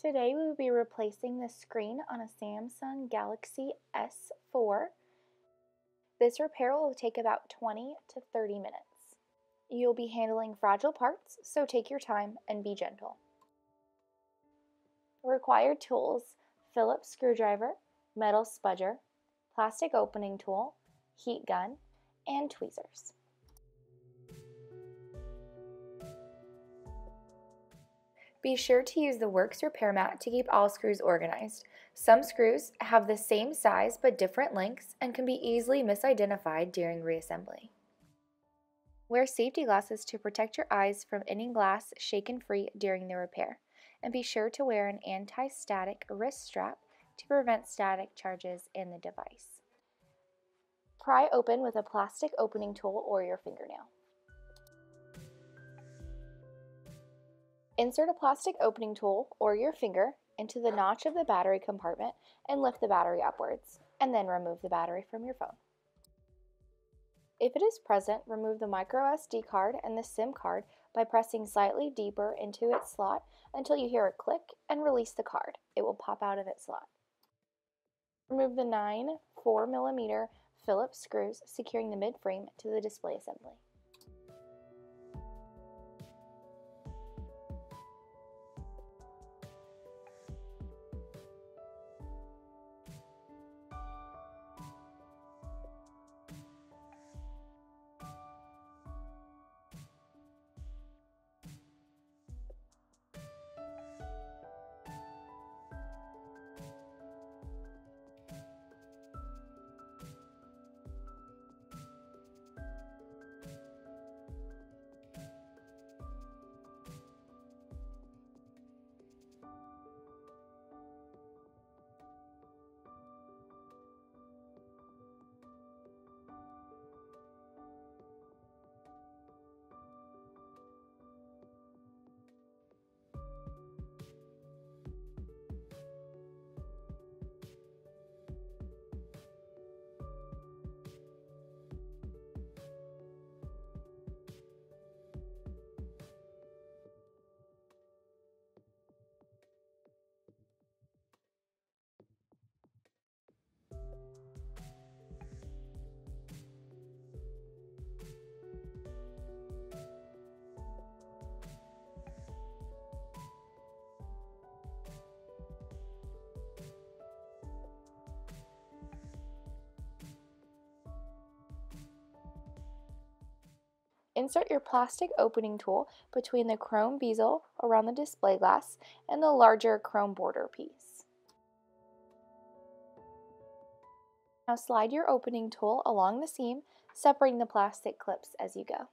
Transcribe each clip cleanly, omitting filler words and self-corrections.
Today we will be replacing the screen on a Samsung Galaxy S4. This repair will take about 20 to 30 minutes. You'll be handling fragile parts, so take your time and be gentle. Required tools: Phillips screwdriver, metal spudger, plastic opening tool, heat gun, and tweezers. Be sure to use the Werx repair mat to keep all screws organized. Some screws have the same size but different lengths and can be easily misidentified during reassembly. Wear safety glasses to protect your eyes from any glass shaken free during the repair, and be sure to wear an anti-static wrist strap to prevent static charges in the device. Pry open with a plastic opening tool or your fingernail. Insert a plastic opening tool or your finger into the notch of the battery compartment and lift the battery upwards, and then remove the battery from your phone. If it is present, remove the micro SD card and the SIM card by pressing slightly deeper into its slot until you hear a click and release the card. It will pop out of its slot. Remove the 9 4mm Phillips screws securing the mid-frame to the display assembly. Insert your plastic opening tool between the chrome bezel around the display glass and the larger chrome border piece. Now slide your opening tool along the seam, separating the plastic clips as you go.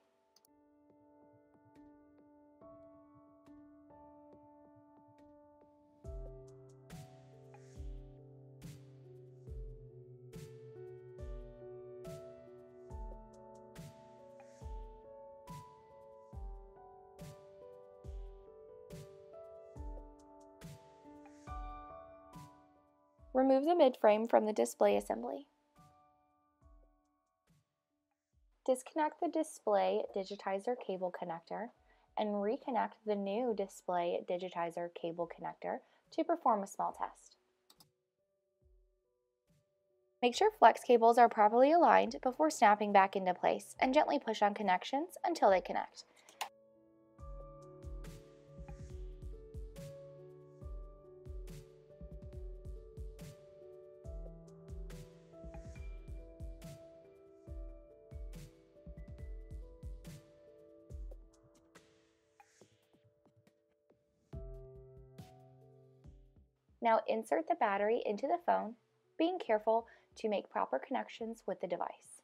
Remove the mid-frame from the display assembly. Disconnect the display digitizer cable connector and reconnect the new display digitizer cable connector to perform a small test. Make sure flex cables are properly aligned before snapping back into place, and gently push on connections until they connect. Now insert the battery into the phone, being careful to make proper connections with the device.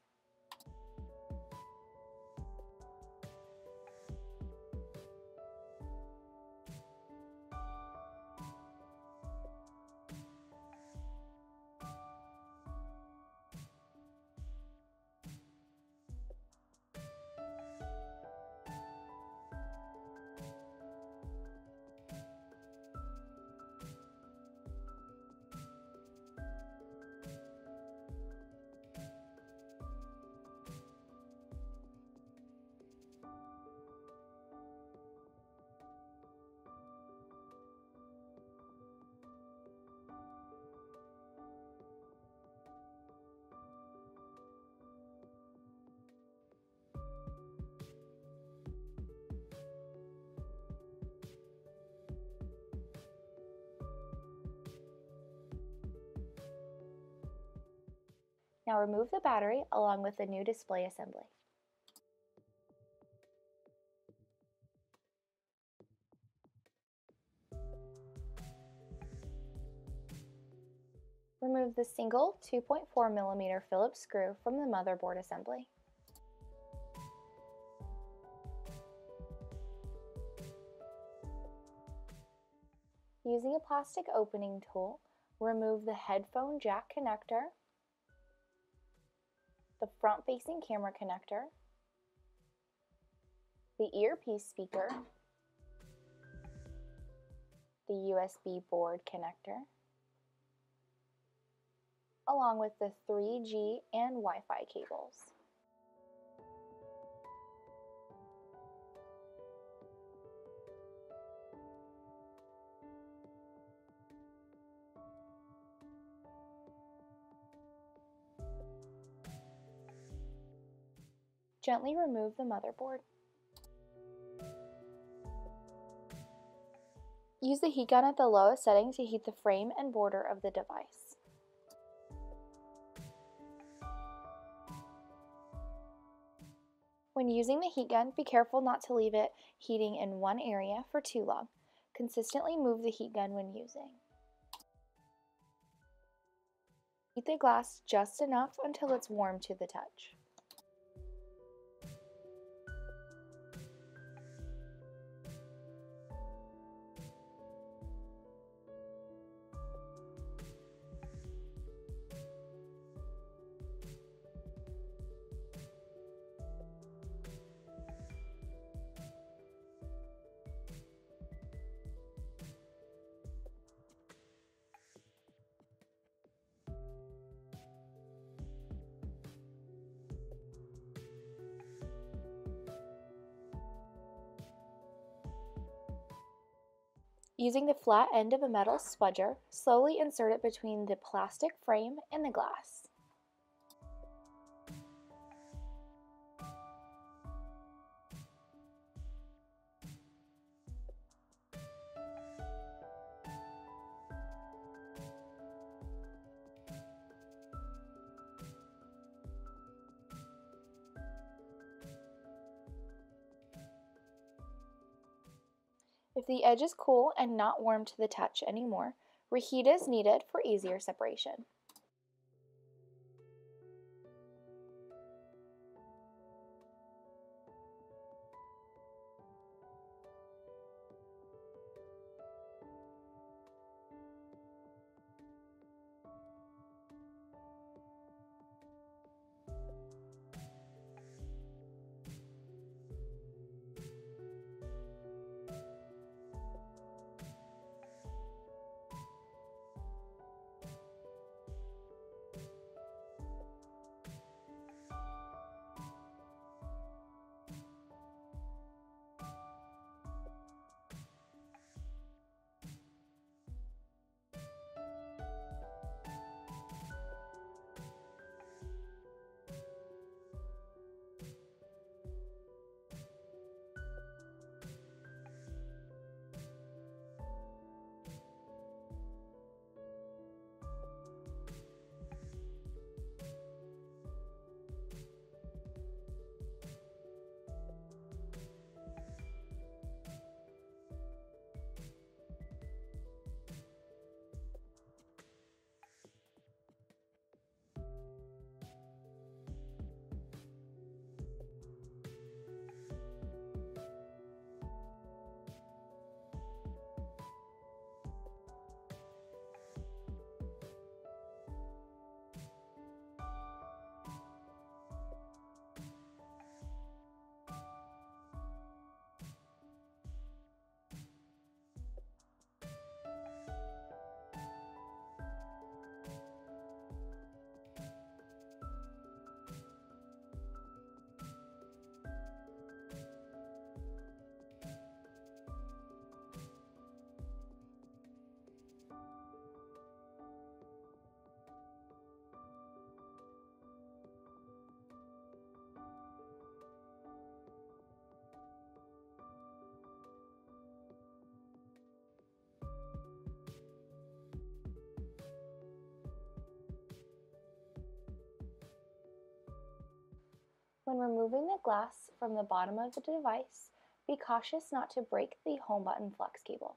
Now remove the battery along with the new display assembly. Remove the single 2.4mm Phillips screw from the motherboard assembly. Using a plastic opening tool, remove the headphone jack connector, the front-facing camera connector, the earpiece speaker, the USB board connector, along with the 3G and Wi-Fi cables. Gently remove the motherboard. Use the heat gun at the lowest setting to heat the frame and border of the device. When using the heat gun, be careful not to leave it heating in one area for too long. Consistently move the heat gun when using. Heat the glass just enough until it's warm to the touch. Using the flat end of a metal spudger, slowly insert it between the plastic frame and the glass. If the edge is cool and not warm to the touch anymore, reheat is needed for easier separation. When removing the glass from the bottom of the device, be cautious not to break the home button flex cable.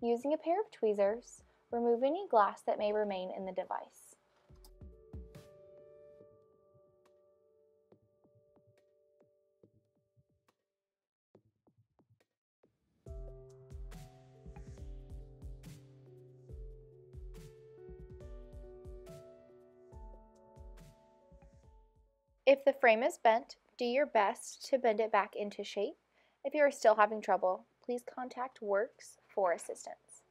Using a pair of tweezers, remove any glass that may remain in the device. If the frame is bent, do your best to bend it back into shape. If you are still having trouble, please contact Werx for assistance.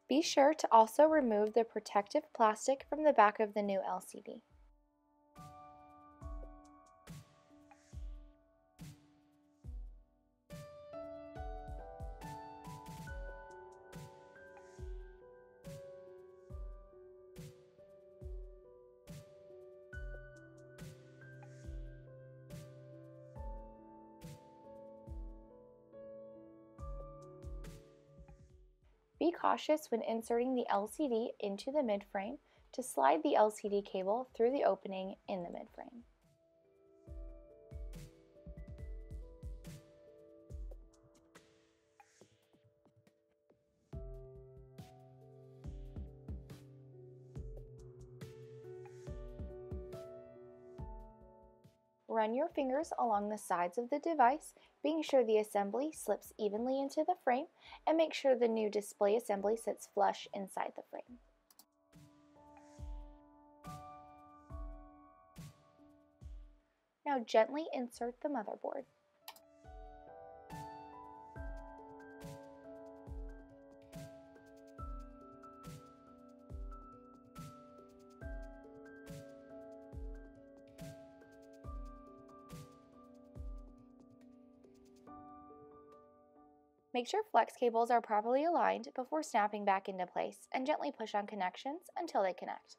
Be sure to also remove the protective plastic from the back of the new LCD. Be cautious when inserting the LCD into the midframe to slide the LCD cable through the opening in the midframe. Run your fingers along the sides of the device, being sure the assembly slips evenly into the frame, and make sure the new display assembly sits flush inside the frame. Now gently insert the motherboard. Make sure flex cables are properly aligned before snapping back into place, and gently push on connections until they connect.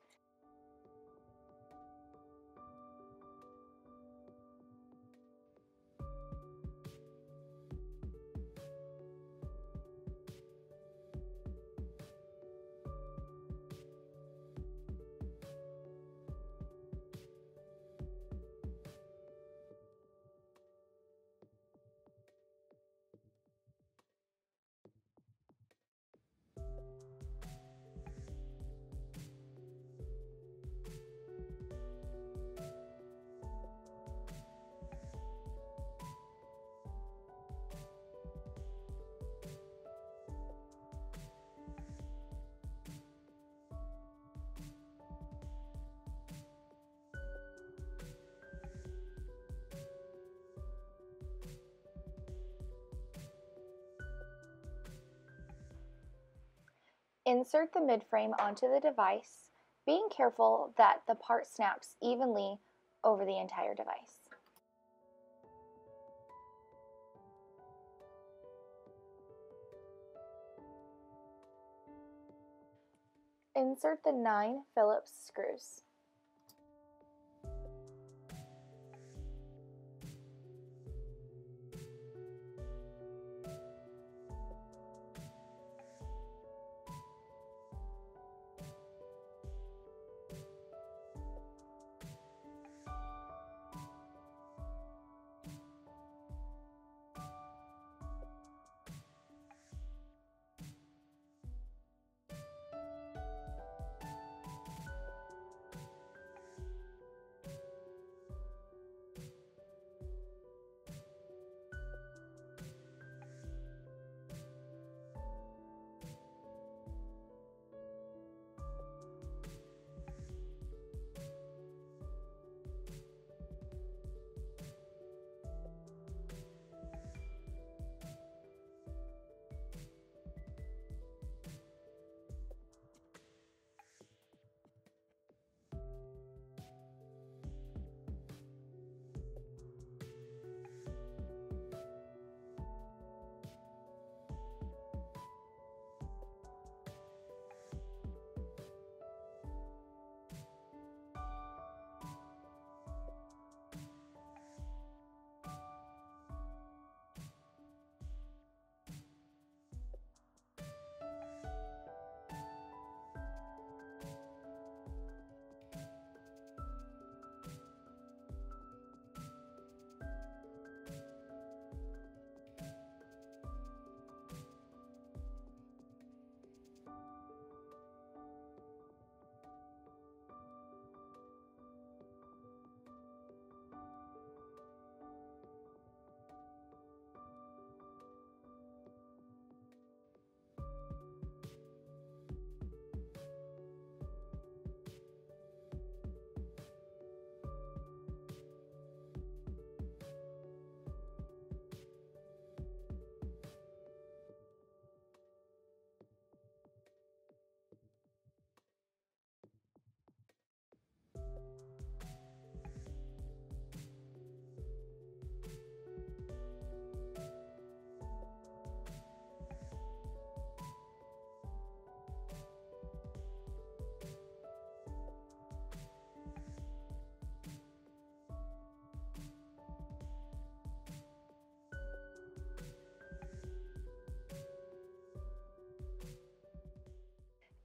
Insert the midframe onto the device, being careful that the part snaps evenly over the entire device. Insert the 9 Phillips screws.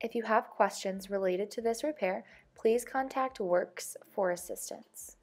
If you have questions related to this repair, please contact Werx for assistance.